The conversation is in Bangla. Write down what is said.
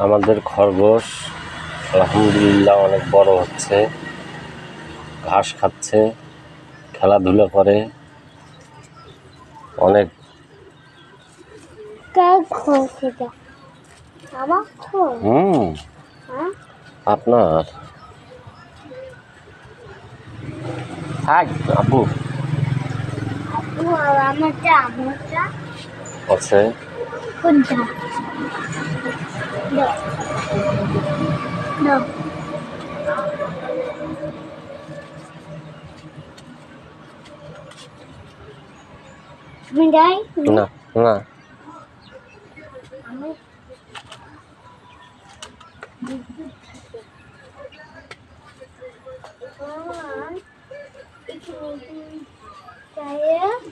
আমাদের খরগোশ আলহামদুলিল্লাহ অনেক বড় হচ্ছে, ঘাস খাচ্ছে, খেলাধুলা করে অনেক। আপনার থাক আপু আছে না না Saya